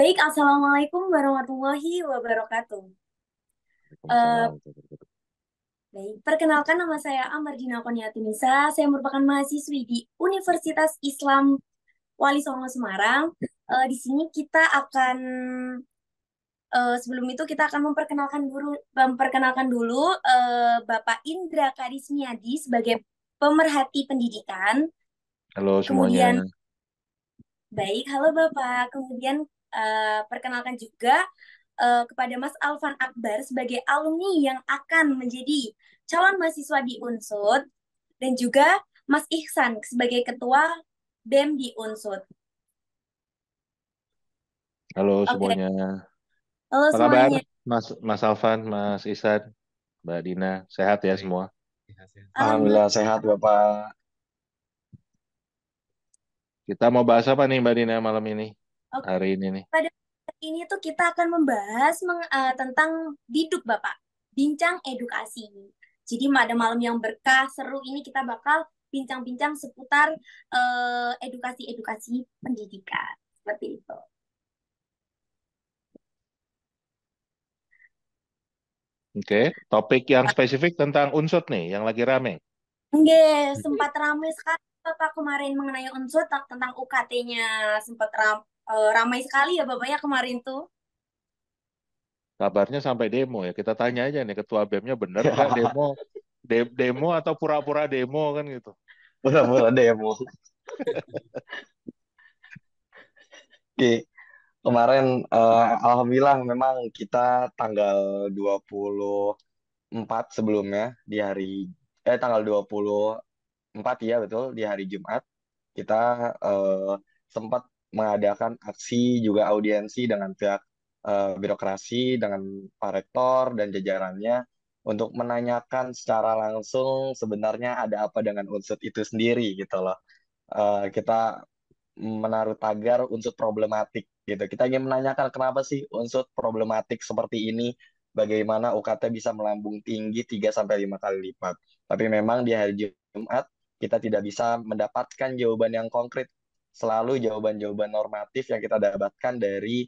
Baik, Assalamualaikum warahmatullahi wabarakatuh. Eh, Waalaikumsalam. Baik, perkenalkan nama saya Amardina Koniatunisa. Saya merupakan mahasiswi di Universitas Islam Wali Songo Semarang. Di sini kita akan sebelum itu kita akan memperkenalkan dulu Bapak Indra Karismiadi sebagai pemerhati pendidikan. Halo semuanya. Kemudian baik, halo Bapak. Kemudian perkenalkan juga kepada Mas Alvan Akbar sebagai alumni yang akan menjadi calon mahasiswa di UNSUD dan juga Mas Ihsan sebagai ketua BEM di UNSUD. Halo Oke, semuanya. halo Apa kabar? semuanya. Mas Alvan, Mas Isan, Mbak Dina, sehat ya semua? Alhamdulillah. Alhamdulillah sehat Bapak. Kita mau bahas apa nih Mbak Dina malam ini? Oke, Hari ini nih. pada hari ini tuh kita akan membahas tentang biduk Bapak, bincang edukasi. Jadi pada malam yang berkah seru ini kita bakal bincang-bincang seputar edukasi-edukasi pendidikan. Seperti itu. Oke, topik yang spesifik tentang unsut nih, yang lagi rame. Nggak, sempat ramai sekali Bapak kemarin mengenai unsur tentang UKT-nya. Sempat ramai sekali ya Bapak ya kemarin tuh. Kabarnya sampai demo ya. Kita tanya aja nih, Ketua BEM-nya bener nggak demo? Demo atau pura-pura demo kan gitu. Pura-pura demo. Oke, kemarin alhamdulillah memang kita tanggal 24 sebelumnya di hari tanggal 24 ya betul di hari Jumat kita sempat mengadakan aksi juga audiensi dengan pihak birokrasi dengan Pak Rektor dan jajarannya untuk menanyakan secara langsung sebenarnya ada apa dengan unsur itu sendiri gitu loh. Kita menaruh tagar unsur problematik gitu. Kita ingin menanyakan kenapa sih unsur problematik seperti ini, bagaimana UKT bisa melambung tinggi 3 sampai 5 kali lipat. Tapi memang di hari Jumat kita tidak bisa mendapatkan jawaban yang konkret. Selalu jawaban-jawaban normatif yang kita dapatkan dari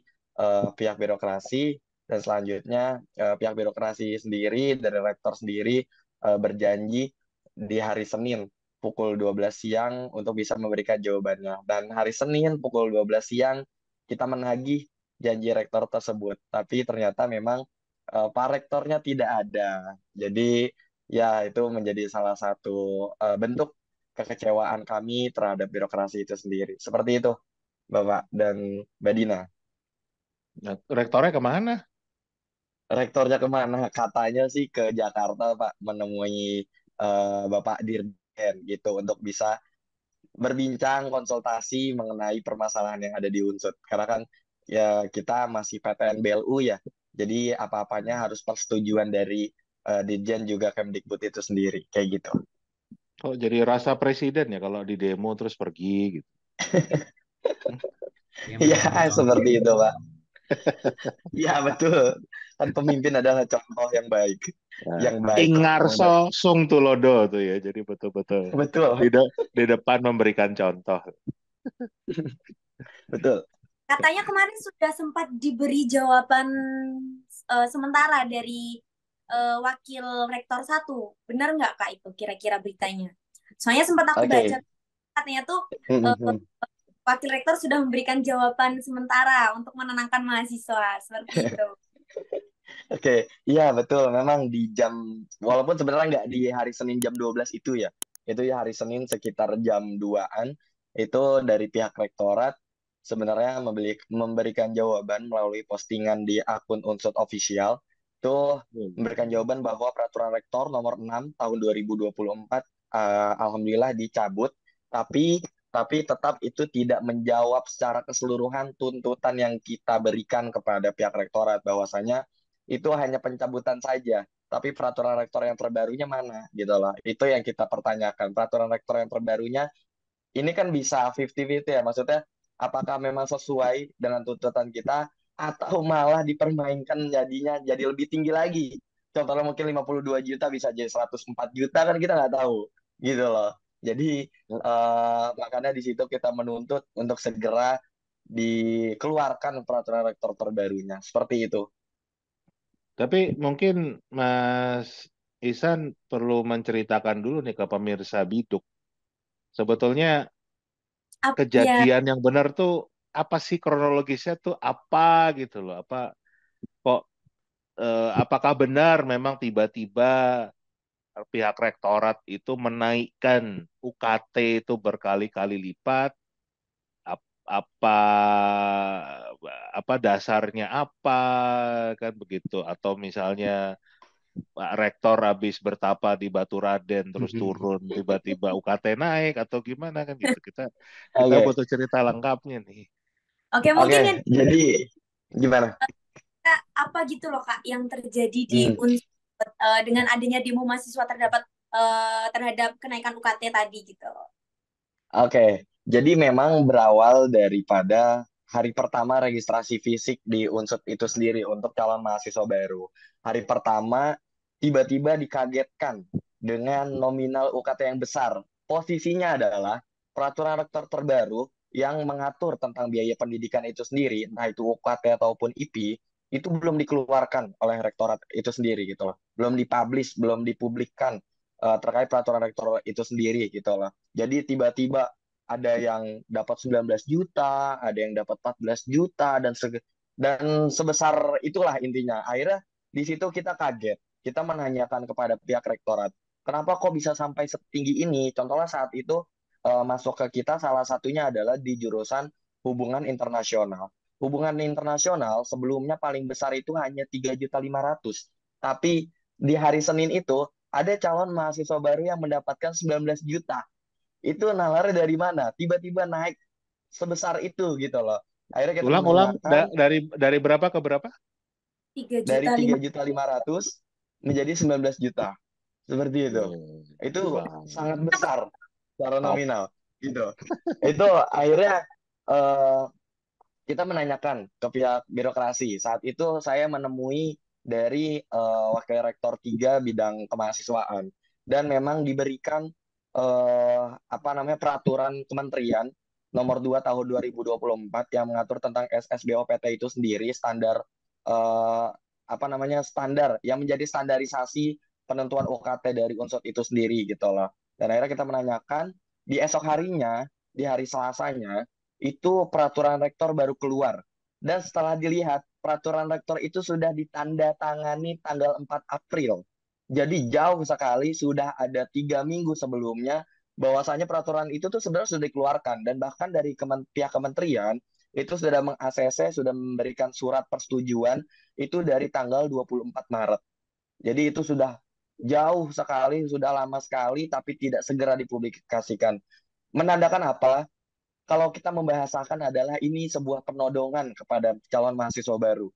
pihak birokrasi dan selanjutnya pihak birokrasi sendiri dari rektor sendiri berjanji di hari Senin pukul 12 siang untuk bisa memberikan jawabannya. Dan hari Senin pukul 12 siang kita menagih janji rektor tersebut. Tapi ternyata memang Pak Rektornya tidak ada. Jadi ya itu menjadi salah satu bentuk kekecewaan kami terhadap birokrasi itu sendiri. Seperti itu, Bapak dan Mbak Dina. Nah, rektornya kemana? Rektornya kemana? Katanya sih ke Jakarta, Pak, menemui Bapak Dirjen gitu untuk bisa berbincang, konsultasi mengenai permasalahan yang ada di Unsud. Karena kan ya kita masih PTN BLU ya, jadi apa-apanya harus persetujuan dari Dirjen juga Kemdikbud itu sendiri, kayak gitu. Kok jadi rasa presiden ya kalau di demo terus pergi gitu. Iya, seperti itu, Pak. Iya, betul. Kan pemimpin adalah contoh yang baik. Nah, Yang baik. Ingarso Sung Tulodo tuh ya. Jadi betul-betul di, Betul, di depan memberikan contoh. betul. Katanya kemarin sudah sempat diberi jawaban sementara dari Wakil Rektor 1. Benar nggak Kak itu kira-kira beritanya? Soalnya sempat aku baca Oke. katanya tuh eh, Wakil Rektor sudah memberikan jawaban sementara untuk menenangkan mahasiswa. Seperti itu. Oke, iya betul. Memang di jam, walaupun sebenarnya nggak di hari Senin jam 12 itu ya. Itu ya hari Senin sekitar jam 2-an, itu dari pihak rektorat sebenarnya memberikan jawaban melalui postingan di akun Unsur Official. Itu memberikan jawaban bahwa peraturan rektor nomor 6 tahun 2024 alhamdulillah dicabut, tapi tetap itu tidak menjawab secara keseluruhan tuntutan yang kita berikan kepada pihak rektorat bahwasanya itu hanya pencabutan saja. Tapi peraturan rektor yang terbarunya mana gitu loh. Itu yang kita pertanyakan. Peraturan rektor yang terbarunya ini kan bisa 50-50 ya. Maksudnya apakah memang sesuai dengan tuntutan kita atau malah dipermainkan jadinya jadi lebih tinggi lagi. Contohnya mungkin 52 juta bisa jadi 104 juta kan kita nggak tahu gitu loh. Jadi makanya di situ kita menuntut untuk segera dikeluarkan peraturan rektor terbarunya. Seperti itu. Tapi mungkin Mas Ihsan perlu menceritakan dulu nih ke pemirsa Biduk. Sebetulnya Ya, kejadian yang benar tuh apa sih, kronologisnya tuh apa gitu loh. Kok apakah benar memang tiba-tiba pihak rektorat itu menaikkan UKT itu berkali-kali lipat? Apa apa dasarnya apa, kan begitu? Atau misalnya Pak Rektor habis bertapa di Baturaden terus turun tiba-tiba UKT naik atau gimana kan gitu. Kita kita Oke, butuh cerita lengkapnya nih. oke oke. mungkin yang Jadi gimana? Kak, apa gitu loh Kak yang terjadi di Hmm. Unsur dengan adanya demo mahasiswa terhadap kenaikan UKT tadi gitu. Oke, jadi memang berawal daripada hari pertama registrasi fisik di Unsut itu sendiri untuk calon mahasiswa baru. Hari pertama tiba-tiba dikagetkan dengan nominal UKT yang besar. Posisinya adalah peraturan rektor terbaru yang mengatur tentang biaya pendidikan itu sendiri, entah itu UKT ataupun IP, itu belum dikeluarkan oleh rektorat itu sendiri gitu loh. Belum dipublish, belum dipublikkan terkait peraturan rektor itu sendiri gitu loh. Jadi tiba-tiba ada yang dapat 19 juta, ada yang dapat 14 juta dan sebesar itulah intinya. Akhirnya di situ kita kaget. Kita menanyakan kepada pihak rektorat, kenapa kok bisa sampai setinggi ini? Contohnya saat itu masuk ke kita salah satunya adalah di jurusan hubungan internasional. Hubungan internasional sebelumnya paling besar itu hanya 3.500.000. Tapi di hari Senin itu ada calon mahasiswa baru yang mendapatkan 19 juta. Itu nalarnya dari mana? Tiba-tiba naik sebesar itu gitu loh. Akhirnya kita Ulang-ulang menanyakan dari berapa ke berapa? tiga dari juta tiga lima juta lima ratus menjadi 19 juta. Seperti itu. Oh, Itu sangat bang, besar secara top. nominal gitu. Itu akhirnya eh, kita menanyakan ke pihak birokrasi. Saat itu saya menemui dari Wakil Rektor 3 bidang kemahasiswaan dan memang diberikan apa namanya peraturan kementerian nomor 2 tahun 2024 yang mengatur tentang SSBOPT itu sendiri standar eh, apa namanya standar yang menjadi standarisasi penentuan UKT dari unsur itu sendiri gitu loh. Dan akhirnya kita menanyakan di esok harinya, di hari Selasanya itu peraturan rektor baru keluar. Dan setelah dilihat, peraturan rektor itu sudah ditandatangani tanggal 4 April. Jadi jauh sekali sudah ada 3 minggu sebelumnya bahwasanya peraturan itu tuh sebenarnya sudah dikeluarkan dan bahkan dari pihak kementerian itu sudah meng-ACC, sudah memberikan surat persetujuan itu dari tanggal 24 Maret. Jadi itu sudah jauh sekali, sudah lama sekali tapi tidak segera dipublikasikan. Menandakan apa? Kalau kita membahasakan adalah ini sebuah penodongan kepada calon mahasiswa baru.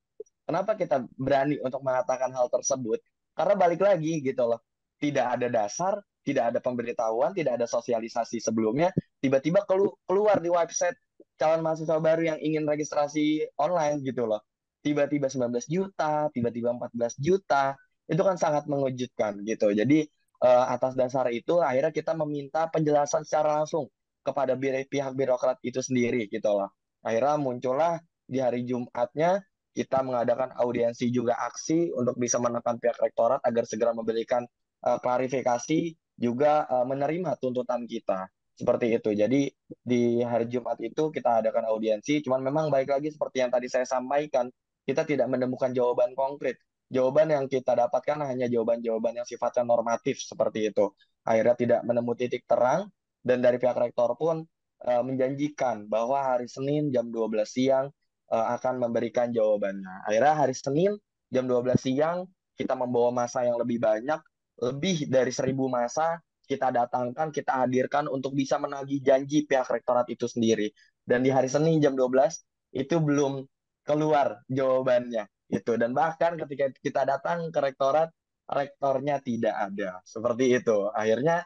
Kenapa kita berani untuk mengatakan hal tersebut? Karena balik lagi gitu loh. Tidak ada dasar, tidak ada pemberitahuan, tidak ada sosialisasi sebelumnya. Tiba-tiba keluar di website calon mahasiswa baru yang ingin registrasi online gitu loh. Tiba-tiba 19 juta, tiba-tiba 14 juta. Itu kan sangat mengejutkan gitu. Jadi atas dasar itu akhirnya kita meminta penjelasan secara langsung kepada pihak birokrat itu sendiri gitu loh. Akhirnya muncullah di hari Jumatnya kita mengadakan audiensi juga aksi untuk bisa menekan pihak rektorat agar segera memberikan klarifikasi juga menerima tuntutan kita seperti itu. Jadi di hari Jumat itu kita adakan audiensi, cuman memang baik lagi seperti yang tadi saya sampaikan, kita tidak menemukan jawaban konkret. Jawaban yang kita dapatkan hanya jawaban-jawaban yang sifatnya normatif seperti itu. Akhirnya tidak menemu titik terang dan dari pihak rektor pun menjanjikan bahwa hari Senin jam 12 siang akan memberikan jawabannya. Akhirnya hari Senin jam 12 siang kita membawa masa yang lebih banyak, lebih dari 1.000 masa kita datangkan, kita hadirkan untuk bisa menagih janji pihak rektorat itu sendiri. Dan di hari Senin jam 12 itu belum keluar jawabannya itu. Dan bahkan ketika kita datang ke rektorat, rektornya tidak ada. Seperti itu. Akhirnya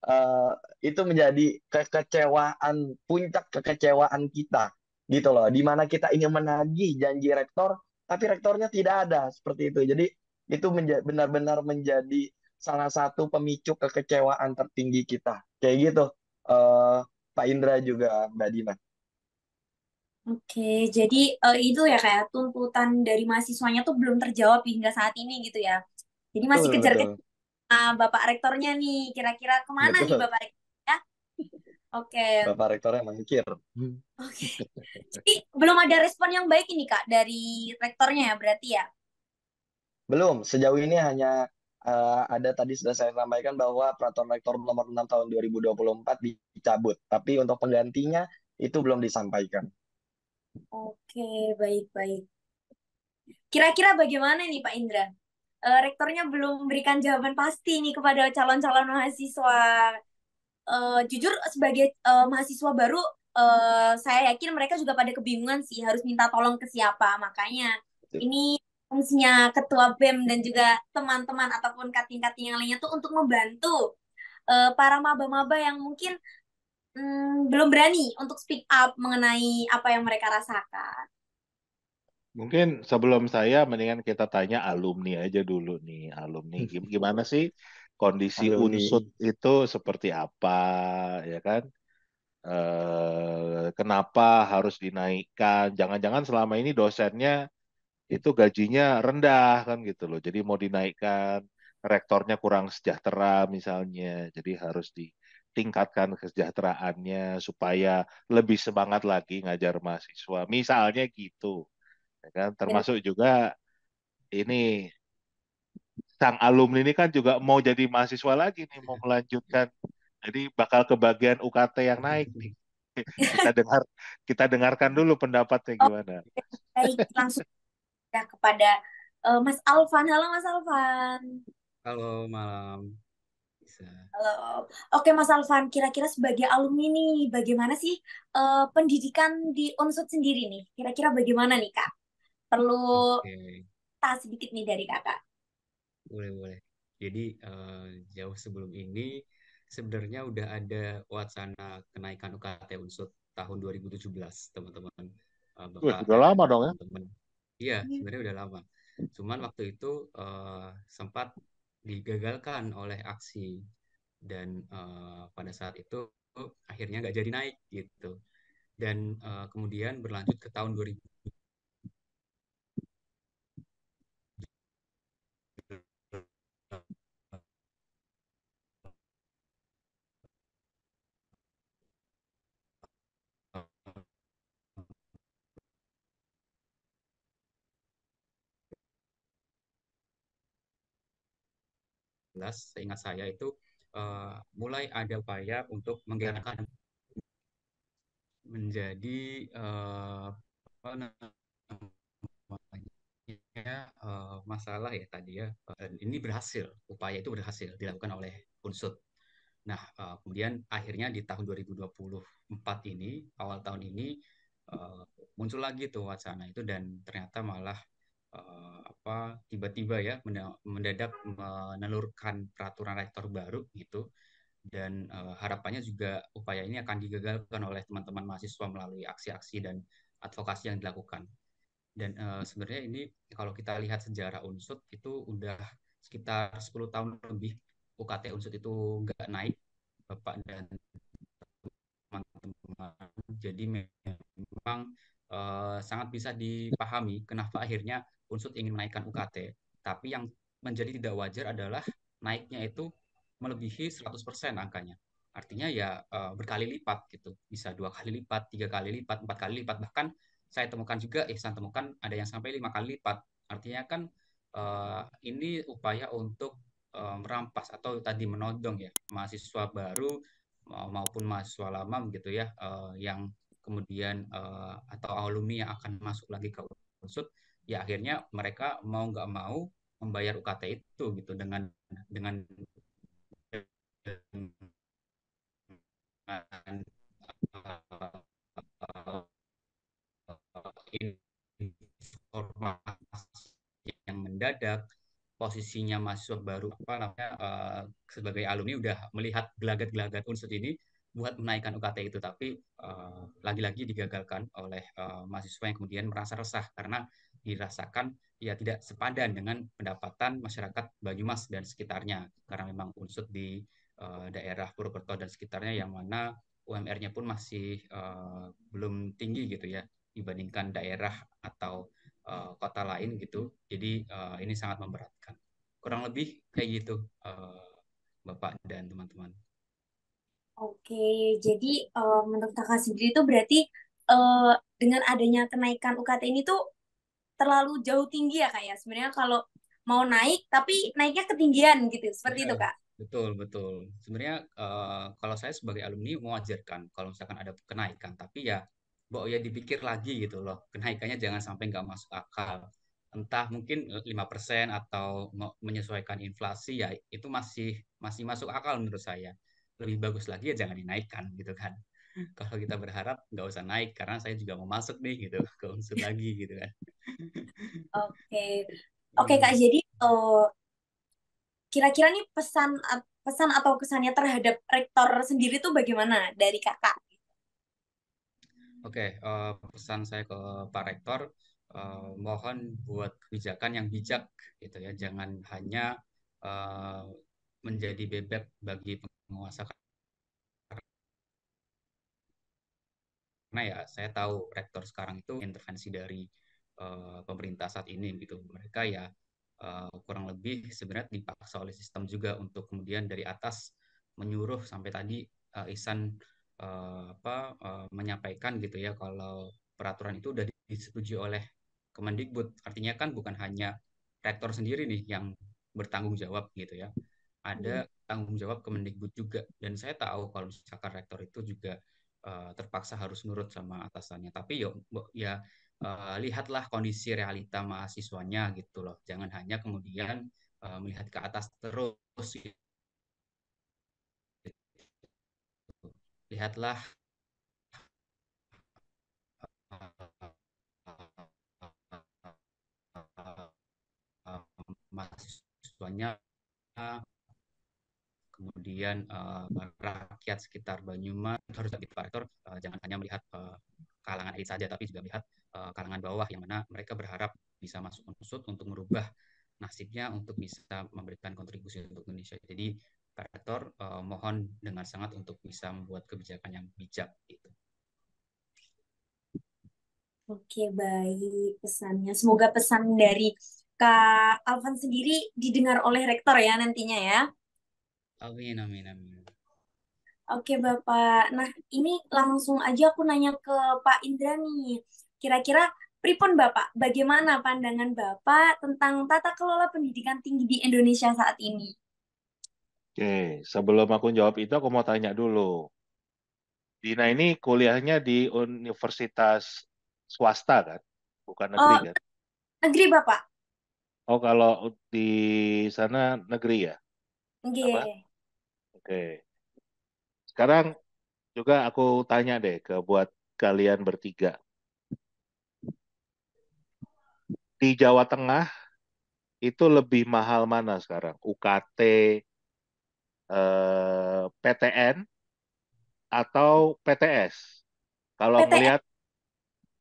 eh, itu menjadi kekecewaan, puncak kekecewaan kita gitu loh, di mana kita ingin menagih janji rektor tapi rektornya tidak ada seperti itu. Jadi itu benar-benar menjadi salah satu pemicu kekecewaan tertinggi kita kayak gitu, eh, Pak Indra juga Mbak Dina. Oke, jadi itu ya kayak tuntutan dari mahasiswanya tuh belum terjawab hingga saat ini gitu ya. Jadi masih Betul, kejar-kejar betul, Bapak Rektornya nih, kira-kira kemana nih betul. Bapak Rektornya? Oke, Bapak Rektornya mangkir. oke. Jadi belum ada respon yang baik ini Kak dari Rektornya ya berarti ya? Belum, sejauh ini hanya ada tadi sudah saya sampaikan bahwa Peraturan Rektor Nomor 6 Tahun 2024 dicabut, tapi untuk penggantinya itu belum disampaikan. Oke, baik-baik. Kira-kira bagaimana nih Pak Indra? Rektornya belum memberikan jawaban pasti nih kepada calon-calon mahasiswa. Jujur sebagai mahasiswa baru, saya yakin mereka juga pada kebingungan sih harus minta tolong ke siapa. Makanya ini fungsinya ketua BEM dan juga teman-teman ataupun kating-kating yang lainnya tuh untuk membantu para maba-maba yang mungkin belum berani untuk speak up mengenai apa yang mereka rasakan. Mungkin sebelum saya, mendingan kita tanya alumni aja dulu nih. Alumni, gimana sih kondisi Alumni. Unsut itu seperti apa, ya kan? Kenapa harus dinaikkan? Jangan-jangan selama ini dosennya itu gajinya rendah kan gitu loh. Jadi mau dinaikkan, rektornya kurang sejahtera misalnya. Jadi harus ditingkatkan kesejahteraannya supaya lebih semangat lagi ngajar mahasiswa. Misalnya gitu, ya kan? Dan Termasuk juga ini sang alumni ini kan juga mau jadi mahasiswa lagi nih, mau melanjutkan. Jadi bakal kebagian UKT yang naik nih. Kita dengar, kita dengarkan dulu pendapatnya oh, gimana. baik langsung ya kepada Mas Alvan. Halo Mas Alvan. Halo, malam. Bisa. Halo. Oke Mas Alvan, kira-kira sebagai alumni nih, bagaimana sih pendidikan di Unsut sendiri nih? Kira-kira bagaimana nih Kak? Perlu Oke, tahu sedikit nih dari Kakak. boleh-boleh. Jadi, jauh sebelum ini, sebenarnya udah ada wacana kenaikan UKT Unsut tahun 2017, teman-teman. Wih, Bapak udah dan lama dong ya. teman-teman. Iya, sebenarnya udah lama. Cuman waktu itu sempat digagalkan oleh aksi. Dan pada saat itu akhirnya nggak jadi naik gitu. Dan kemudian berlanjut ke tahun 2019, seingat saya itu mulai ada upaya untuk menggerakkan menjadi apa namanya masalah ya tadi ya. Dan ini berhasil, upaya itu berhasil dilakukan oleh Unsut. Nah, kemudian akhirnya di tahun 2024 ini, awal tahun ini eh, muncul lagi tuh wacana itu dan ternyata malah apa tiba-tiba ya mendadak menelurkan peraturan rektor baru gitu dan harapannya juga upaya ini akan digagalkan oleh teman-teman mahasiswa melalui aksi-aksi dan advokasi yang dilakukan. Dan sebenarnya ini kalau kita lihat sejarah Unsut itu udah sekitar 10 tahun lebih UKT Unsut itu nggak naik, Bapak dan teman-teman. Jadi memang sangat bisa dipahami kenapa akhirnya Unsut ingin menaikkan UKT. Tapi yang menjadi tidak wajar adalah naiknya itu melebihi 100% angkanya. Artinya ya berkali lipat gitu. Bisa 2 kali lipat, 3 kali lipat, 4 kali lipat. Bahkan saya temukan ada yang sampai 5 kali lipat. Artinya kan ini upaya untuk merampas atau tadi menodong ya mahasiswa baru maupun mahasiswa lama gitu ya yang kemudian atau alumni yang akan masuk lagi ke Unsut ya akhirnya mereka mau nggak mau membayar UKT itu gitu dengan dengan informasi yang mendadak posisinya mahasiswa baru apa namanya sebagai alumni udah melihat gelagat-gelagat unsur ini buat menaikkan UKT itu tapi lagi-lagi digagalkan oleh mahasiswa yang kemudian merasa resah karena dirasakan ya tidak sepadan dengan pendapatan masyarakat Banyumas dan sekitarnya karena memang unsur di daerah Purwokerto dan sekitarnya yang mana UMR-nya pun masih belum tinggi gitu ya dibandingkan daerah atau kota lain gitu. Jadi ini sangat memberatkan. Kurang lebih kayak gitu, Bapak dan teman-teman. Oke, jadi menurut kakak sendiri itu berarti eh, dengan adanya kenaikan UKT ini tuh terlalu jauh tinggi ya kak ya. Sebenarnya kalau mau naik, tapi naiknya ketinggian gitu. Seperti Ya, itu kak. betul, betul. Sebenarnya kalau saya sebagai alumni mewajarkan kalau misalkan ada kenaikan, tapi ya, Mbok ya dipikir lagi gitu loh. Kenaikannya jangan sampai nggak masuk akal. Entah mungkin 5% atau menyesuaikan inflasi ya itu masih masih masuk akal menurut saya. Lebih bagus lagi ya jangan dinaikkan gitu kan. Kalau kita berharap nggak usah naik karena saya juga mau masuk nih gitu ke unsur lagi gitu kan. Oke, oke Hmm. kak. Jadi kira-kira nih pesan atau kesannya terhadap rektor sendiri tuh bagaimana dari kakak? Oke, pesan saya ke Pak Rektor, mohon buat kebijakan yang bijak gitu ya, jangan hanya eh, menjadi bebek bagi penguasa karena ya saya tahu rektor sekarang itu intervensi dari pemerintah saat ini gitu. Mereka ya kurang lebih sebenarnya dipaksa oleh sistem juga untuk kemudian dari atas menyuruh sampai tadi Ihsan menyampaikan gitu ya kalau peraturan itu udah disetujui oleh Kemendikbud. Artinya kan bukan hanya rektor sendiri nih yang bertanggung jawab gitu ya. Hmm. Ada tanggung jawab Kemendikbud juga. Dan saya tahu kalau misalkan rektor itu juga terpaksa harus nurut sama atasannya. Tapi ya lihatlah kondisi realita mahasiswanya gitu loh. Jangan hanya kemudian melihat ke atas terus. Gitu. Lihatlah mahasiswanya, kemudian rakyat sekitar Banyumas harus jadi faktor, jangan hanya melihat kalangan elit saja, tapi juga melihat kalangan bawah yang mana mereka berharap bisa masuk unsur untuk merubah nasibnya untuk bisa memberikan kontribusi untuk Indonesia. Jadi Pak Rektor mohon dengan sangat untuk bisa membuat kebijakan yang bijak gitu. Oke, baik pesannya. Semoga pesan dari Kak Alvan sendiri didengar oleh rektor ya nantinya ya. Amin, amin, amin. Oke, Bapak. Nah, ini langsung aja aku nanya ke Pak Indra nih. Kira-kira pripun Bapak, bagaimana pandangan Bapak tentang tata kelola pendidikan tinggi di Indonesia saat ini? Oke, sebelum aku jawab itu aku mau tanya dulu. Dina ini kuliahnya di universitas swasta kan? Bukan negeri Oh, kan? negeri Bapak. Oh, kalau di sana negeri ya? Apa? Oke. Oke. Sekarang juga aku tanya deh ke buat kalian bertiga. Di Jawa Tengah itu lebih mahal mana sekarang? UKT, PTN, atau PTS? Kalau PTN. ngelihat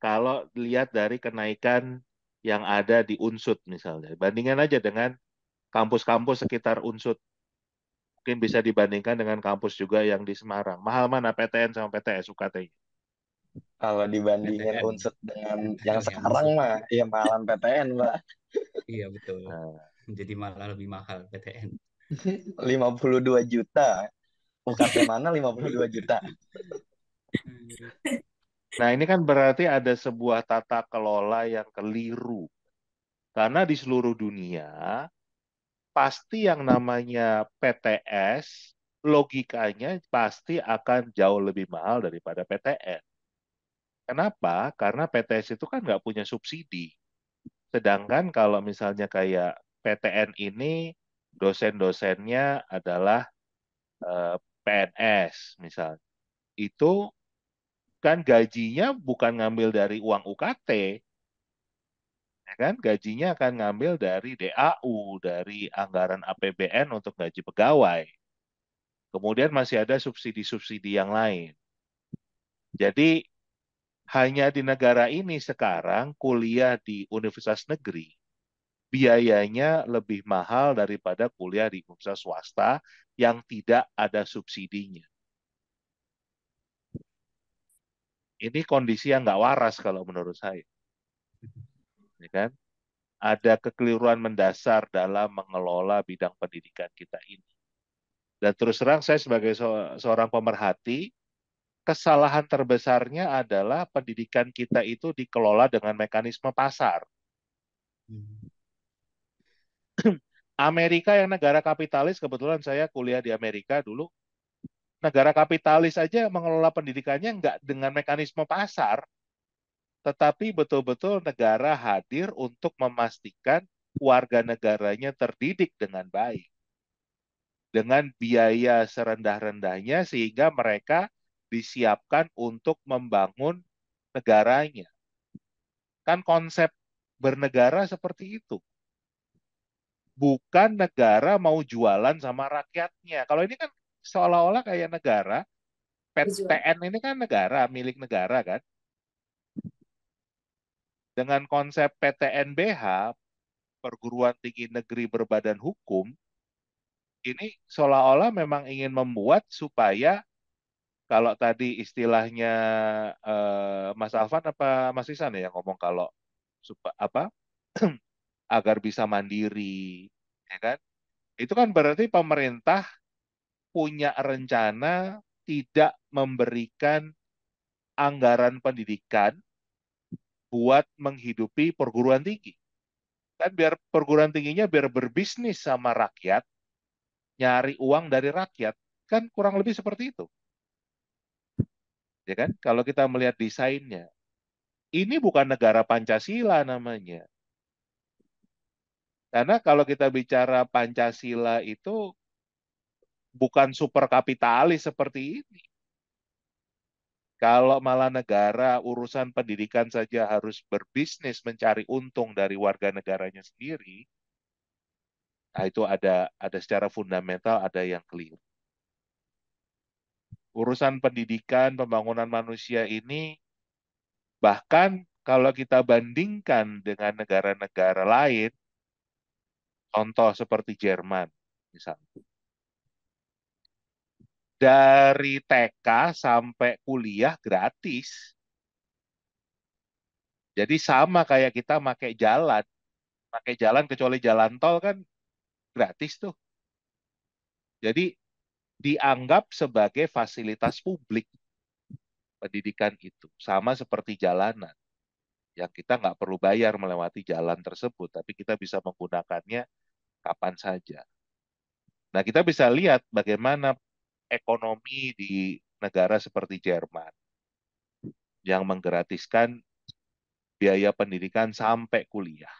kalau lihat dari kenaikan yang ada di Unsud misalnya, bandingkan aja dengan kampus-kampus sekitar Unsud. Mungkin bisa dibandingkan dengan kampus juga yang di Semarang. Mahal mana PTN sama PTS UKT-nya? Kalau dibandingin PTN Unsud dengan yang yang sekarang unsur. mah, ya mahalan PTN, Mbak. Iya betul. Nah, Jadi malah lebih mahal PTN. 52 juta. UKT mana 52 juta? nah, ini kan berarti ada sebuah tata kelola yang keliru. Karena di seluruh dunia, pasti yang namanya PTS, logikanya pasti akan jauh lebih mahal daripada PTN. Kenapa? Karena PTS itu kan nggak punya subsidi. Sedangkan kalau misalnya kayak PTN ini, dosen-dosennya adalah PNS misalnya. Itu kan gajinya bukan ngambil dari uang UKT, ya kan? Gajinya akan ngambil dari DAU, dari anggaran APBN untuk gaji pegawai. Kemudian masih ada subsidi-subsidi yang lain. Jadi hanya di negara ini sekarang kuliah di universitas negeri biayanya lebih mahal daripada kuliah di universitas swasta yang tidak ada subsidinya. Ini kondisi yang nggak waras kalau menurut saya, ya kan? Ada kekeliruan mendasar dalam mengelola bidang pendidikan kita ini. Dan terus terang saya sebagai seorang pemerhati, kesalahan terbesarnya adalah pendidikan kita itu dikelola dengan mekanisme pasar. Hmm. Amerika yang negara kapitalis, kebetulan saya kuliah di Amerika dulu, negara kapitalis aja mengelola pendidikannya nggak dengan mekanisme pasar, tetapi betul-betul negara hadir untuk memastikan warga negaranya terdidik dengan baik, dengan biaya serendah-rendahnya sehingga mereka disiapkan untuk membangun negaranya. Kan konsep bernegara seperti itu. Bukan negara mau jualan sama rakyatnya. Kalau ini kan seolah-olah kayak negara, Tujuan. PTN ini kan negara, milik negara kan. Dengan konsep PTNBH, perguruan tinggi negeri berbadan hukum, ini seolah-olah memang ingin membuat supaya kalau tadi istilahnya Mas Alvan apa Mas Isan ya yang ngomong kalau apa agar bisa mandiri, ya kan? Itu kan berarti pemerintah punya rencana tidak memberikan anggaran pendidikan buat menghidupi perguruan tinggi. Kan biar perguruan tingginya biar berbisnis sama rakyat, nyari uang dari rakyat, kan kurang lebih seperti itu. Ya kan? Kalau kita melihat desainnya, ini bukan negara Pancasila namanya. Karena kalau kita bicara Pancasila itu bukan super kapitalis seperti ini. Kalau malah negara urusan pendidikan saja harus berbisnis mencari untung dari warga negaranya sendiri, nah itu ada secara fundamental ada yang keliru. Urusan pendidikan, pembangunan manusia ini bahkan kalau kita bandingkan dengan negara-negara lain, contoh seperti Jerman misalnya. Dari TK sampai kuliah gratis. Jadi sama kayak kita pakai jalan. Pakai jalan kecuali jalan tol kan gratis tuh. Jadi dianggap sebagai fasilitas publik pendidikan itu. Sama seperti jalanan. Yang kita nggak perlu bayar melewati jalan tersebut. Tapi kita bisa menggunakannya kapan saja. Nah kita bisa lihat bagaimana ekonomi di negara seperti Jerman. Yang menggratiskan biaya pendidikan sampai kuliah.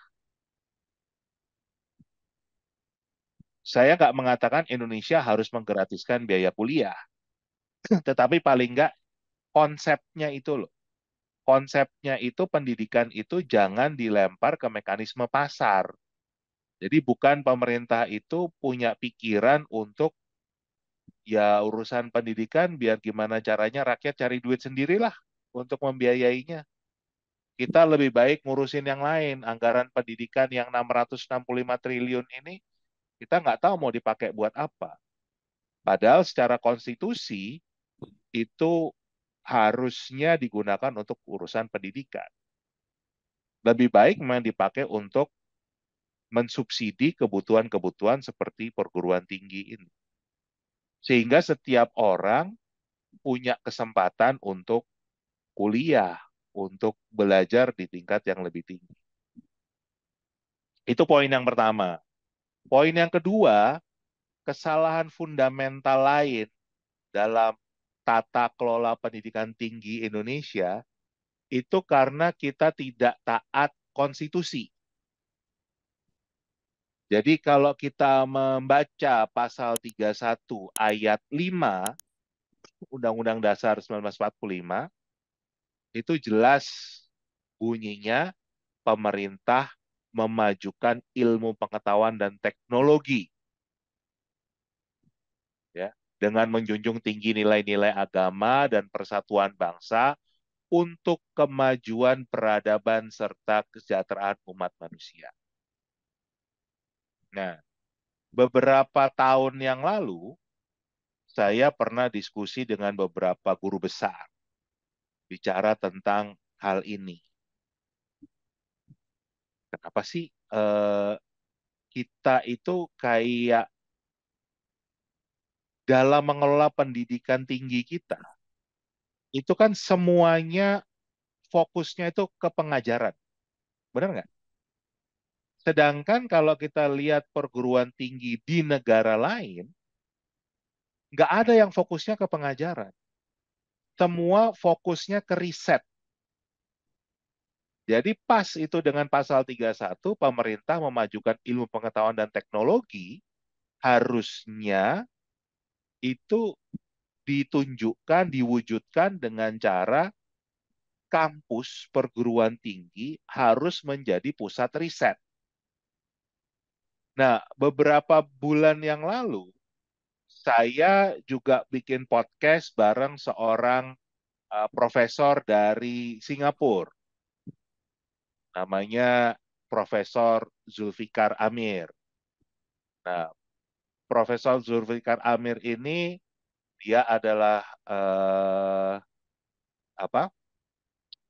Saya nggak mengatakan Indonesia harus menggratiskan biaya kuliah, tetapi paling nggak konsepnya itu loh. Konsepnya itu pendidikan itu jangan dilempar ke mekanisme pasar. Jadi bukan pemerintah itu punya pikiran untuk ya urusan pendidikan biar gimana caranya rakyat cari duit sendirilah untuk membiayainya. Kita lebih baik ngurusin yang lain. Anggaran pendidikan yang 665 triliun ini kita nggak tahu mau dipakai buat apa. Padahal secara konstitusi itu harusnya digunakan untuk urusan pendidikan. Lebih baik memang dipakai untuk mensubsidi kebutuhan-kebutuhan seperti perguruan tinggi ini. Sehingga setiap orang punya kesempatan untuk kuliah, untuk belajar di tingkat yang lebih tinggi. Itu poin yang pertama. Poin yang kedua, kesalahan fundamental lain dalam tata kelola pendidikan tinggi Indonesia itu karena kita tidak taat konstitusi. Jadi kalau kita membaca pasal 31 ayat 5 Undang-Undang Dasar 1945, itu jelas bunyinya pemerintah memajukan ilmu pengetahuan dan teknologi ya dengan menjunjung tinggi nilai-nilai agama dan persatuan bangsa untuk kemajuan peradaban serta kesejahteraan umat manusia. Nah, beberapa tahun yang lalu saya pernah diskusi dengan beberapa guru besar bicara tentang hal ini. Kenapa sih kita itu kayak dalam mengelola pendidikan tinggi kita, itu kan semuanya fokusnya itu ke pengajaran. Benar nggak? Sedangkan kalau kita lihat perguruan tinggi di negara lain, nggak ada yang fokusnya ke pengajaran. Semua fokusnya ke riset. Jadi pas itu dengan pasal 31, pemerintah memajukan ilmu pengetahuan dan teknologi, harusnya itu ditunjukkan, diwujudkan dengan cara kampus perguruan tinggi harus menjadi pusat riset. Nah, beberapa bulan yang lalu, saya juga bikin podcast bareng seorang profesor dari Singapura. Namanya Profesor Zulfikar Amir. Nah, Profesor Zulfikar Amir ini dia adalah apa?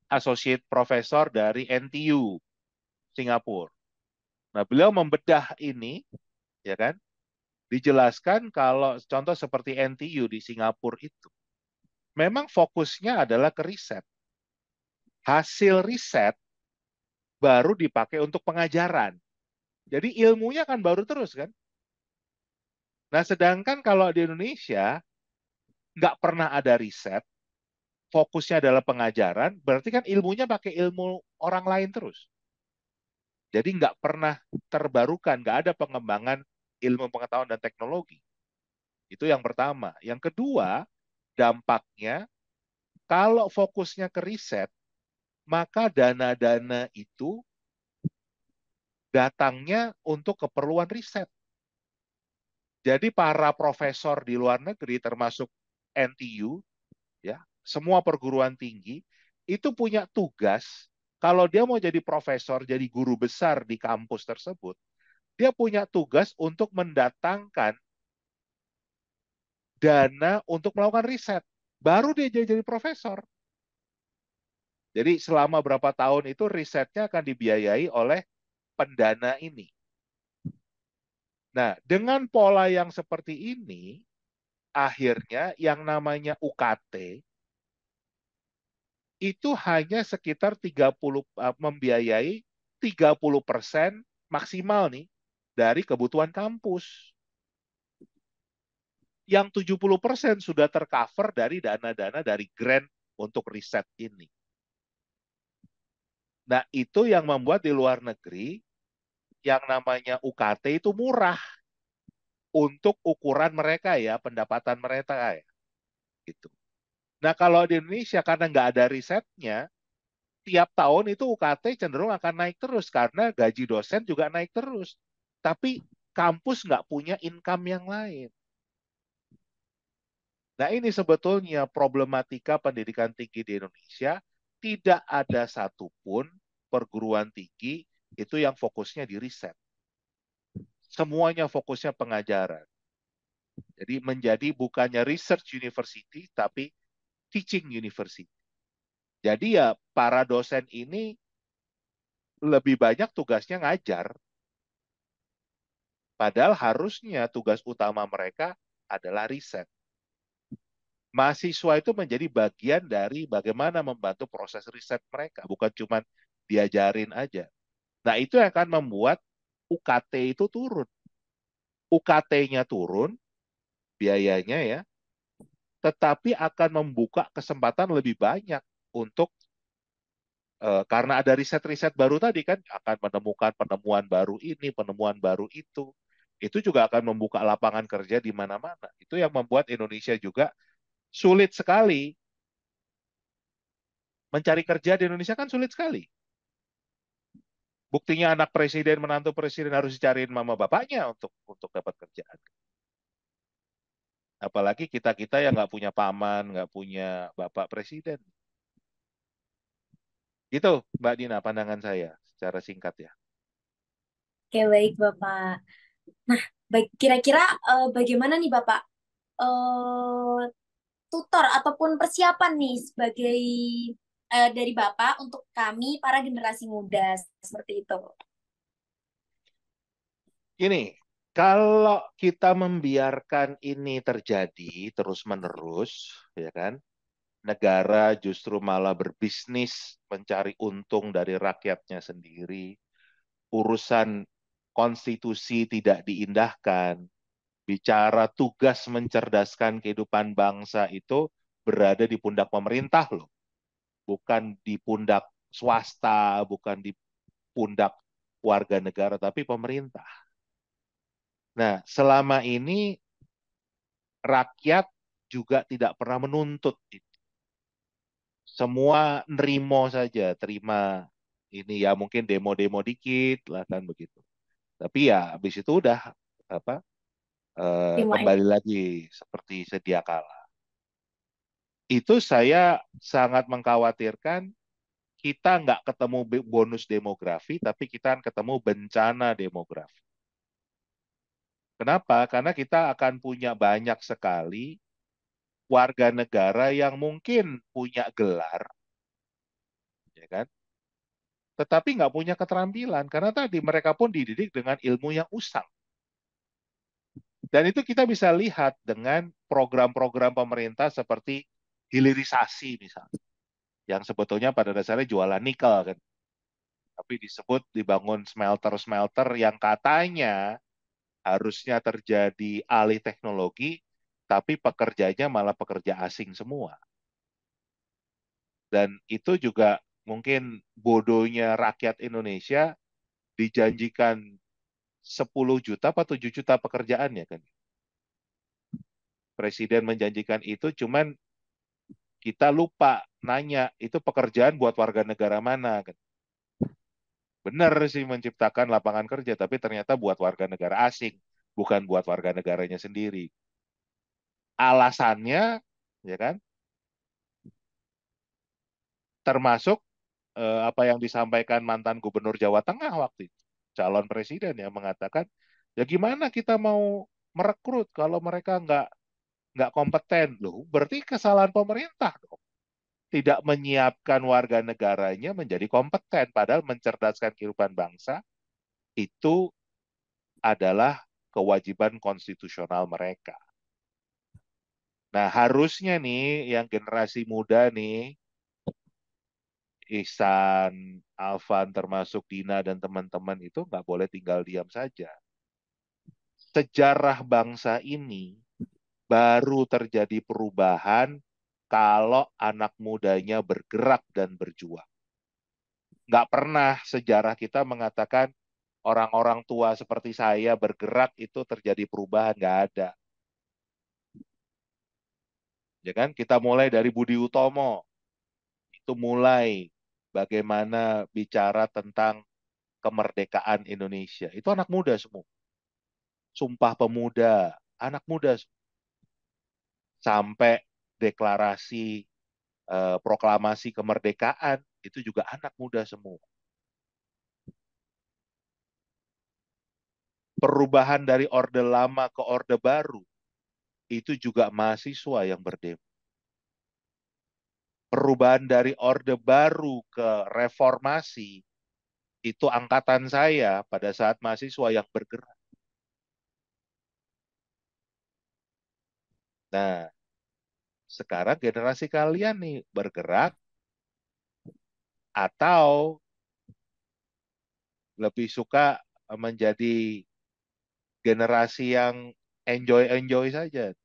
Associate Professor dari NTU Singapura. Nah, beliau membedah ini, ya kan? Dijelaskan kalau contoh seperti NTU di Singapura itu, memang fokusnya adalah ke riset. Hasil riset baru dipakai untuk pengajaran. Jadi ilmunya kan baru terus kan. Nah, sedangkan kalau di Indonesia nggak pernah ada riset, fokusnya adalah pengajaran, berarti kan ilmunya pakai ilmu orang lain terus. Jadi nggak pernah terbarukan, nggak ada pengembangan ilmu pengetahuan dan teknologi. Itu yang pertama. Yang kedua, dampaknya kalau fokusnya ke riset, maka dana-dana itu datangnya untuk keperluan riset. Jadi para profesor di luar negeri termasuk NTU, ya, semua perguruan tinggi itu punya tugas kalau dia mau jadi profesor, jadi guru besar di kampus tersebut, dia punya tugas untuk mendatangkan dana untuk melakukan riset. Baru dia jadi profesor. Jadi selama berapa tahun itu risetnya akan dibiayai oleh pendana ini. Nah, dengan pola yang seperti ini, akhirnya yang namanya UKT itu hanya sekitar 30 membiayai 30% maksimal nih dari kebutuhan kampus. Yang 70% sudah tercover dari dana-dana dari grant untuk riset ini. Nah, itu yang membuat di luar negeri yang namanya UKT itu murah untuk ukuran mereka ya, pendapatan mereka ya. Gitu. Nah, kalau di Indonesia karena nggak ada risetnya, tiap tahun itu UKT cenderung akan naik terus karena gaji dosen juga naik terus. Tapi kampus nggak punya income yang lain. Nah, ini sebetulnya problematika pendidikan tinggi di Indonesia. Tidak ada satupun perguruan tinggi itu yang fokusnya di riset. Semuanya fokusnya pengajaran. Jadi menjadi bukannya research university, tapi teaching university. Jadi ya para dosen ini lebih banyak tugasnya ngajar. Padahal harusnya tugas utama mereka adalah riset. Mahasiswa itu menjadi bagian dari bagaimana membantu proses riset mereka, bukan cuma diajarin aja. Nah, itu yang akan membuat UKT itu turun. UKT-nya turun, biayanya ya, tetapi akan membuka kesempatan lebih banyak untuk karena ada riset-riset baru tadi kan akan menemukan penemuan baru ini, penemuan baru itu juga akan membuka lapangan kerja di mana-mana. Itu yang membuat Indonesia juga sulit sekali mencari kerja di Indonesia kan sulit sekali. Buktinya anak presiden, menantu presiden harus dicariin mama bapaknya untuk dapat kerjaan. Apalagi kita-kita yang nggak punya paman, nggak punya bapak presiden. Gitu, Mbak Dina, pandangan saya secara singkat ya. Oke, baik Bapak. Nah, baik kira-kira bagaimana nih Bapak? Eh tutor ataupun persiapan nih sebagai dari Bapak untuk kami para generasi muda seperti itu. Gini, kalau kita membiarkan ini terjadi terus-menerus, ya kan, negara justru malah berbisnis mencari untung dari rakyatnya sendiri, urusan konstitusi tidak diindahkan, bicara tugas mencerdaskan kehidupan bangsa itu berada di pundak pemerintah loh, bukan di pundak swasta, bukan di pundak warga negara, tapi pemerintah. Nah, selama ini rakyat juga tidak pernah menuntut itu. Semua nerimo saja, terima ini ya mungkin demo-demo dikit lah kan begitu. Tapi ya habis itu udah apa Terima. kembali lagi seperti sedia kala. Itu saya sangat mengkhawatirkan kita nggak ketemu bonus demografi, tapi kita akan ketemu bencana demografi. Kenapa? Karena kita akan punya banyak sekali warga negara yang mungkin punya gelar, ya kan? Tetapi nggak punya keterampilan karena tadi mereka pun dididik dengan ilmu yang usang. Dan itu kita bisa lihat dengan program-program pemerintah seperti hilirisasi misalnya, yang sebetulnya pada dasarnya jualan nikel kan, tapi disebut dibangun smelter-smelter yang katanya harusnya terjadi alih teknologi, tapi pekerjanya malah pekerja asing semua. Dan itu juga mungkin bodohnya rakyat Indonesia dijanjikan 10 juta atau 7 juta pekerjaan ya kan. Presiden menjanjikan itu, cuman kita lupa nanya itu pekerjaan buat warga negara mana kan. Benar sih menciptakan lapangan kerja, tapi ternyata buat warga negara asing, bukan buat warga negaranya sendiri. Alasannya, ya kan, termasuk apa yang disampaikan mantan Gubernur Jawa Tengah waktu itu, calon presiden yang mengatakan, ya gimana kita mau merekrut kalau mereka nggak kompeten, loh berarti kesalahan pemerintah dong. Tidak menyiapkan warga negaranya menjadi kompeten, padahal mencerdaskan kehidupan bangsa itu adalah kewajiban konstitusional mereka. Nah, harusnya nih yang generasi muda nih, Ihsan, Alvan, termasuk Dina dan teman-teman itu nggak boleh tinggal diam saja. Sejarah bangsa ini baru terjadi perubahan kalau anak mudanya bergerak dan berjuang. Nggak pernah sejarah kita mengatakan orang-orang tua seperti saya bergerak itu terjadi perubahan, nggak ada. Ya kan? Kita mulai dari Budi Utomo, itu mulai bagaimana bicara tentang kemerdekaan Indonesia. Itu anak muda semua. Sumpah Pemuda, anak muda semua. Sampai deklarasi proklamasi kemerdekaan, itu juga anak muda semua. Perubahan dari Orde Lama ke Orde Baru, itu juga mahasiswa yang berdemo. Perubahan dari Orde Baru ke reformasi, itu angkatan saya pada saat mahasiswa yang bergerak. Nah, sekarang generasi kalian nih bergerak atau lebih suka menjadi generasi yang enjoy-enjoy saja.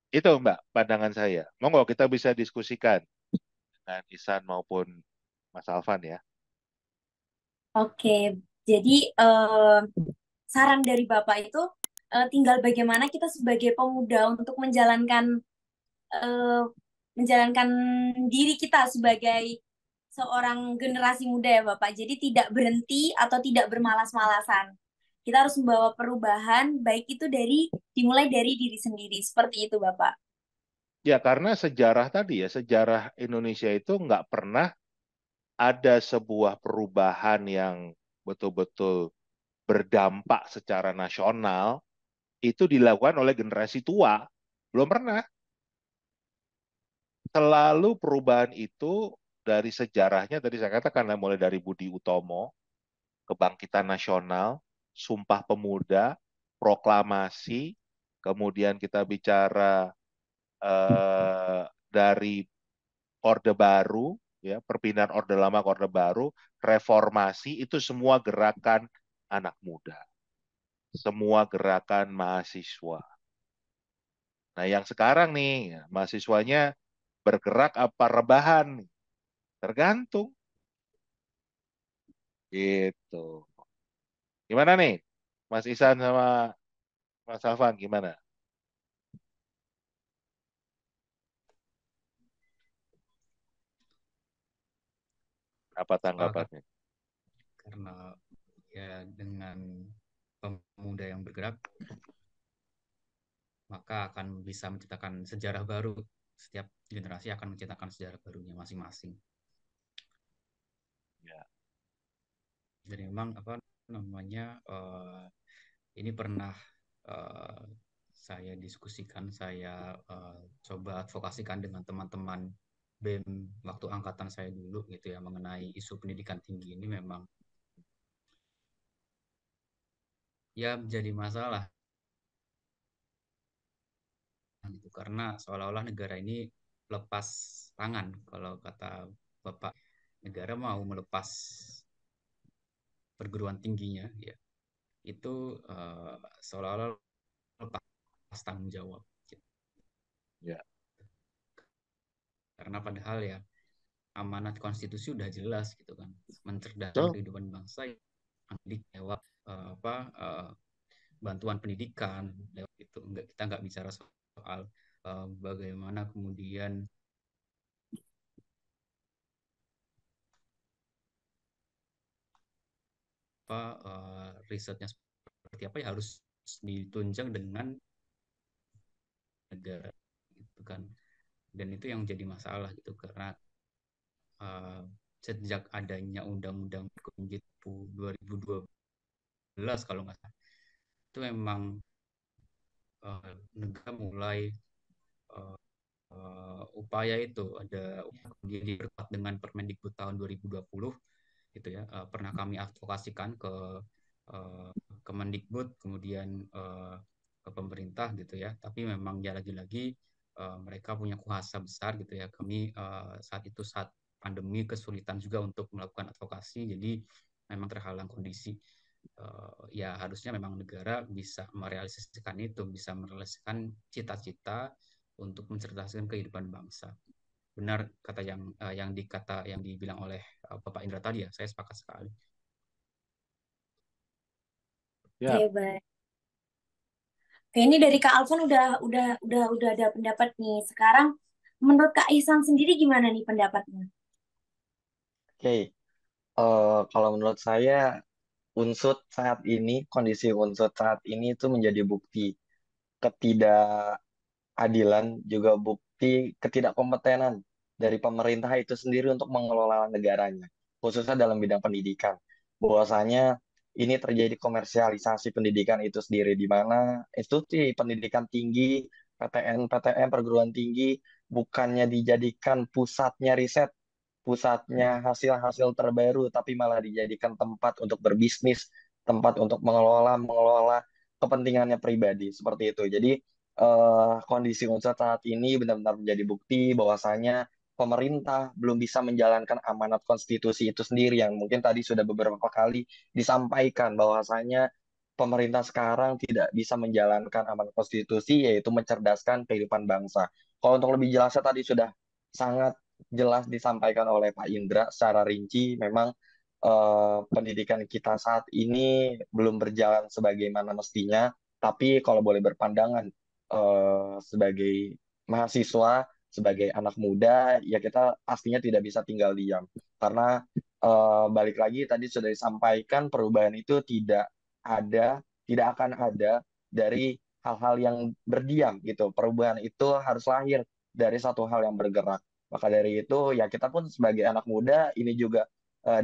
Itu Mbak pandangan saya. Monggo kita bisa diskusikan dengan Ihsan maupun Mas Alvan ya. Oke, jadi saran dari Bapak itu tinggal bagaimana kita sebagai pemuda untuk eh, menjalankan diri kita sebagai seorang generasi muda ya Bapak. Jadi tidak berhenti atau tidak bermalas-malasan. Kita harus membawa perubahan, baik itu dimulai dari diri sendiri. Seperti itu Bapak. Ya karena sejarah tadi ya, sejarah Indonesia itu nggak pernah ada sebuah perubahan yang betul-betul berdampak secara nasional itu dilakukan oleh generasi tua. Belum pernah. Selalu perubahan itu dari sejarahnya, tadi saya katakan mulai dari Budi Utomo, Kebangkitan Nasional, Sumpah Pemuda, Proklamasi, kemudian kita bicara dari Orde Baru, ya, perpindahan Orde Lama ke Orde Baru, reformasi, itu semua gerakan anak muda, semua gerakan mahasiswa. Nah, yang sekarang nih, ya, mahasiswanya bergerak apa rebahan? Tergantung. Gitu. Gimana nih, Mas Isan sama Mas Alvan, gimana? Apa Sepakat tanggapannya? karena ya dengan pemuda yang bergerak maka akan bisa menciptakan sejarah baru. Setiap generasi akan menciptakan sejarah barunya masing-masing. Ya. Jadi memang apa namanya ini pernah uh, saya diskusikan, saya coba advokasikan dengan teman-teman BEM waktu angkatan saya dulu gitu ya mengenai isu pendidikan tinggi ini memang ya menjadi masalah gitu karena seolah-olah negara ini lepas tangan kalau kata Bapak negara mau melepas perguruan tingginya ya itu seolah-olah lepas tanggung jawab gitu. Ya. Karena padahal ya amanat konstitusi udah jelas gitu kan mencerdaskan So, kehidupan bangsa lewat apa bantuan pendidikan lewat itu enggak kita nggak bicara soal bagaimana kemudian apa risetnya seperti apa ya harus ditunjang dengan negara gitu kan dan itu yang jadi masalah gitu karena uh, sejak adanya undang-undang 2012 kalau nggak salah itu memang negara mulai uh, upaya itu ada dia diperkuat dengan Permendikbud tahun 2020 gitu ya pernah kami advokasikan ke uh, Kemendikbud kemudian ke pemerintah gitu ya tapi memang ya lagi-lagi mereka punya kuasa besar gitu ya kami saat pandemi kesulitan juga untuk melakukan advokasi jadi memang terhalang kondisi ya harusnya memang negara bisa merealisasikan itu bisa merealisasikan cita-cita untuk mencerdaskan kehidupan bangsa benar kata yang dibilang oleh Bapak Indra tadi ya saya sepakat sekali. ya. Oke, baik. Oke, ini dari Kak Alfon udah ada pendapat nih. Sekarang menurut Kak Ihsan sendiri gimana nih pendapatnya? Oke, kalau menurut saya unsur saat ini, kondisi unsur saat ini itu menjadi bukti ketidakadilan, juga bukti ketidakkompetenan dari pemerintah itu sendiri untuk mengelola negaranya, khususnya dalam bidang pendidikan. Bahwasanya ini terjadi komersialisasi pendidikan itu sendiri, di mana institusi pendidikan tinggi, PTN, perguruan tinggi, bukannya dijadikan pusatnya riset, pusatnya hasil-hasil terbaru, tapi malah dijadikan tempat untuk berbisnis, tempat untuk mengelola kepentingannya pribadi, seperti itu. Jadi kondisi unsur saat ini benar-benar menjadi bukti bahwasanya pemerintah belum bisa menjalankan amanat konstitusi itu sendiri yang mungkin tadi sudah beberapa kali disampaikan bahwasanya pemerintah sekarang tidak bisa menjalankan amanat konstitusi yaitu mencerdaskan kehidupan bangsa. Kalau untuk lebih jelasnya tadi sudah sangat jelas disampaikan oleh Pak Indra secara rinci, memang pendidikan kita saat ini belum berjalan sebagaimana mestinya. Tapi kalau boleh berpandangan sebagai mahasiswa, sebagai anak muda, ya kita pastinya tidak bisa tinggal diam. Karena balik lagi tadi sudah disampaikan perubahan itu ada, tidak akan ada dari hal-hal yang berdiam gitu. Perubahan itu harus lahir dari satu hal yang bergerak. Maka dari itu ya kita pun sebagai anak muda ini juga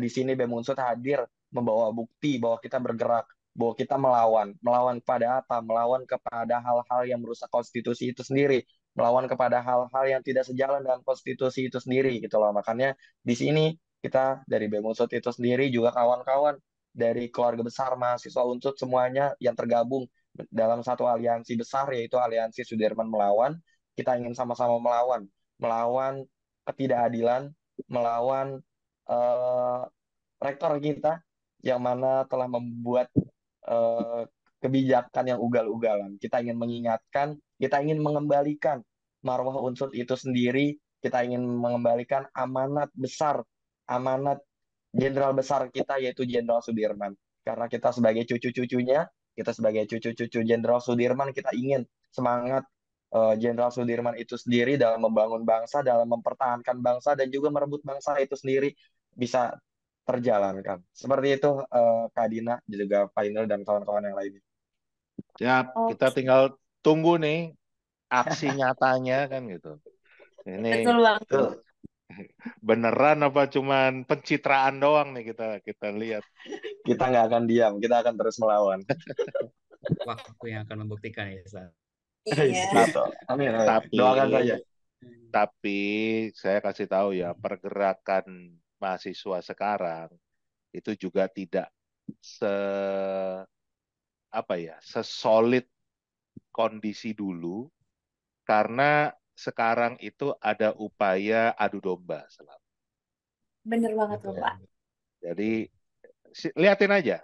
di sini BEM Unsur hadir membawa bukti bahwa kita bergerak. bahwa kita melawan kepada apa? Melawan kepada hal-hal yang merusak konstitusi itu sendiri, melawan kepada hal-hal yang tidak sejalan dengan konstitusi itu sendiri gitu loh. Makanya di sini kita dari BEM Unsut itu sendiri juga kawan-kawan dari keluarga besar mahasiswa Unsut semuanya yang tergabung dalam satu aliansi besar yaitu Aliansi Sudirman Melawan. Kita ingin sama-sama melawan ketidakadilan, melawan eh, rektor kita yang mana telah membuat eh, kebijakan yang ugal-ugalan. Kita ingin mengingatkan, kita ingin mengembalikan marwah unsur itu sendiri, kita ingin mengembalikan amanat besar, amanat jenderal besar kita yaitu Jenderal Sudirman. Karena kita sebagai cucu-cucunya, kita sebagai cucu-cucu Jenderal Sudirman, kita ingin semangat Jenderal Sudirman itu sendiri dalam membangun bangsa, dalam mempertahankan bangsa, dan juga merebut bangsa itu sendiri bisa terjalankan. Seperti itu, Kak Dina, juga Pak Inul, dan kawan-kawan yang lainnya. Siap, kita Oke, tinggal tunggu nih aksi nyatanya kan gitu. Ini betul banget. Betul. beneran apa cuman pencitraan doang nih kita kita lihat. Kita nggak akan diam, kita akan terus melawan. Waktu yang akan membuktikan ya, Sa. Iya. Betul. Amin, amin. Tapi Doakan saja. tapi saya kasih tahu ya, pergerakan mahasiswa sekarang itu juga tidak se apa ya, sesolid kondisi dulu karena sekarang itu ada upaya adu domba selalu. Bener banget tuh, Betul. Pak. Jadi lihatin aja,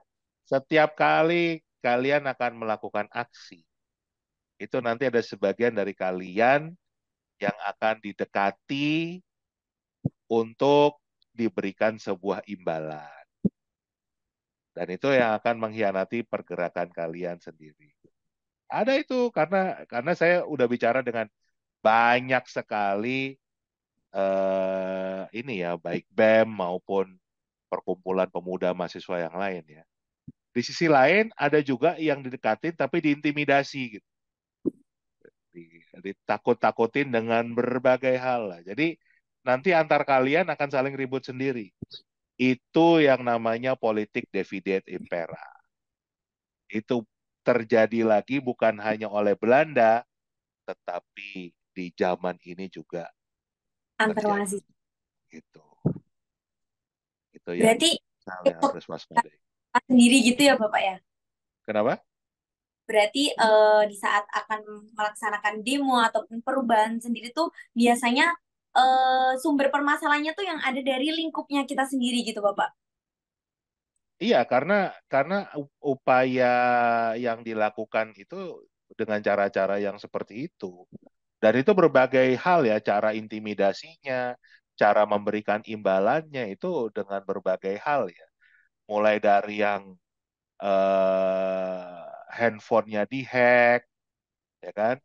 setiap kali kalian akan melakukan aksi, itu nanti ada sebagian dari kalian yang akan didekati untuk diberikan sebuah imbalan. Dan itu yang akan mengkhianati pergerakan kalian sendiri. Ada itu karena saya udah bicara dengan banyak sekali ini ya, baik BEM maupun perkumpulan pemuda mahasiswa yang lain ya. Di sisi lain ada juga yang didekatin tapi diintimidasi gitu. Ditakut-takutin dengan berbagai hal lah. Jadi nanti antar kalian akan saling ribut sendiri. Itu yang namanya politik divide et impera. Itu terjadi lagi bukan hanya oleh Belanda, tetapi di zaman ini juga Antar terjadi. mahasiswa. Gitu. Itu yang Berarti misalnya untuk harus waspadai. sendiri gitu ya, Bapak ya? Kenapa? Berarti di saat akan melaksanakan demo ataupun perubahan sendiri tuh biasanya sumber permasalahannya tuh yang ada dari lingkupnya kita sendiri gitu, Bapak. Iya, karena upaya yang dilakukan itu dengan cara-cara yang seperti itu. Dan itu berbagai hal ya, cara intimidasinya, cara memberikan imbalannya itu dengan berbagai hal ya. Mulai dari yang handphonenya dihack, ya kan?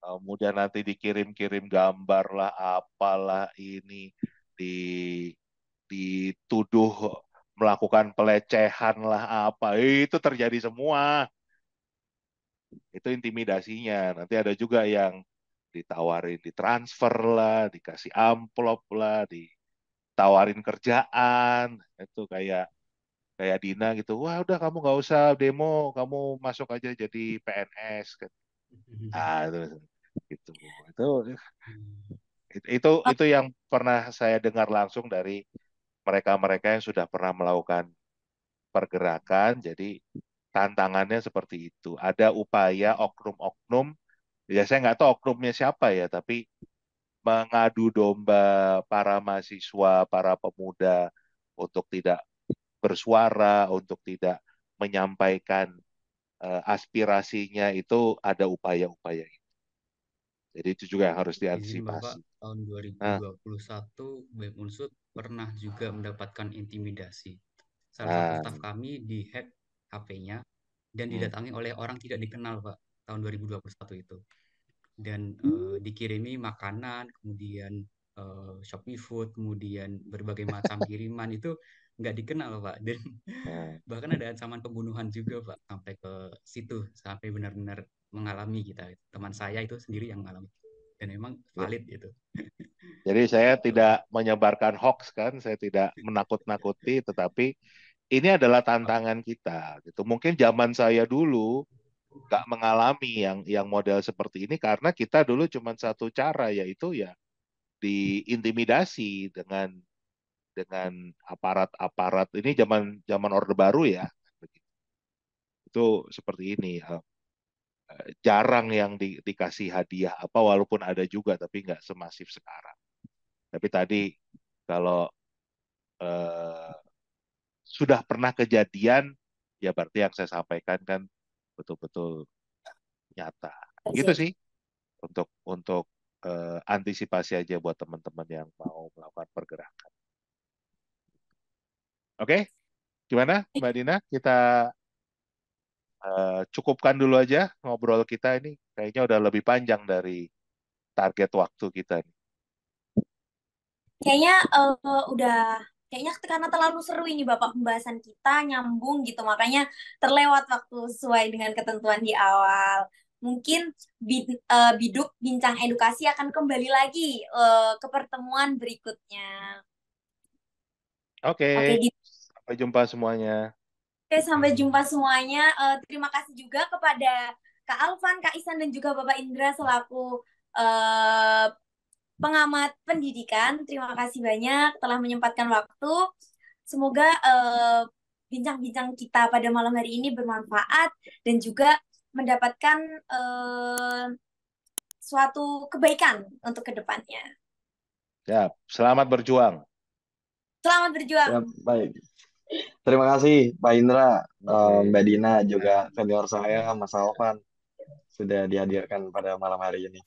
Kemudian nanti dikirim-kirim gambar lah, apalah ini di dituduh melakukan pelecehan lah apa itu terjadi semua. Itu intimidasinya. Nanti ada juga yang ditawarin ditransfer lah, dikasih amplop lah, ditawarin kerjaan. Itu kayak kayak Dina gitu. Wah, udah kamu nggak usah demo, kamu masuk aja jadi PNS kan. Ah, itu gitu. Itu yang pernah saya dengar langsung dari mereka-mereka yang sudah pernah melakukan pergerakan. Jadi tantangannya seperti itu. Ada upaya oknum-oknum, ya saya nggak tahu oknumnya siapa ya, tapi mengadu domba para mahasiswa, para pemuda untuk tidak bersuara, untuk tidak menyampaikan aspirasinya itu ada upaya-upaya itu. Jadi itu juga yang harus Izin Bapak, diantisipasi. tahun Nah, 2021 BEM Unsut pernah juga mendapatkan intimidasi. Salah satu nah, staf kami dihack HP-nya dan hmm, didatangi oleh orang tidak dikenal, Pak, tahun 2021 itu. Dan dikirimi makanan, kemudian Shopee Food, kemudian berbagai macam kiriman itu nggak dikenal, Pak. Dan nah. bahkan ada ancaman pembunuhan juga, Pak, sampai ke situ, sampai benar-benar mengalami kita. Teman saya itu sendiri yang mengalami dan memang Ya. valid gitu. Jadi saya Gitu. tidak menyebarkan hoax kan, saya tidak menakut-nakuti, tetapi ini adalah tantangan kita gitu. Mungkin zaman saya dulu nggak mengalami yang model seperti ini karena kita dulu cuma satu cara, yaitu ya diintimidasi dengan aparat-aparat. Ini zaman zaman Orde Baru ya. Itu seperti ini. Jarang yang dikasih hadiah apa, walaupun ada juga tapi nggak semasif sekarang. Tapi tadi kalau eh, sudah pernah kejadian, ya berarti yang saya sampaikan kan betul-betul nyata. Gitu terjadi. sih untuk antisipasi aja buat teman-teman yang mau melakukan pergerakan. Oke, gimana Mbak Dina? Kita cukupkan dulu aja ngobrol kita ini. Kayaknya udah lebih panjang dari target waktu kita nih. Kayaknya udah kayaknya karena terlalu seru ini Bapak pembahasan kita nyambung gitu makanya terlewat waktu sesuai dengan ketentuan di awal. Mungkin Biduk Bincang Edukasi akan kembali lagi ke pertemuan berikutnya. Oke, Oke, gitu. sampai jumpa semuanya. Oke, sampai jumpa semuanya. Terima kasih juga kepada Kak Alvan, Kak Isan dan juga Bapak Indra selaku eh, pengamat pendidikan. Terima kasih banyak telah menyempatkan waktu. Semoga bincang-bincang kita pada malam hari ini bermanfaat dan juga mendapatkan suatu kebaikan untuk kedepannya. Ya, selamat berjuang. Selamat Ya, berjuang. baik. Terima kasih Pak Indra, Oke. Mbak Dina, juga senior saya Mas Alvan sudah dihadirkan pada malam hari ini.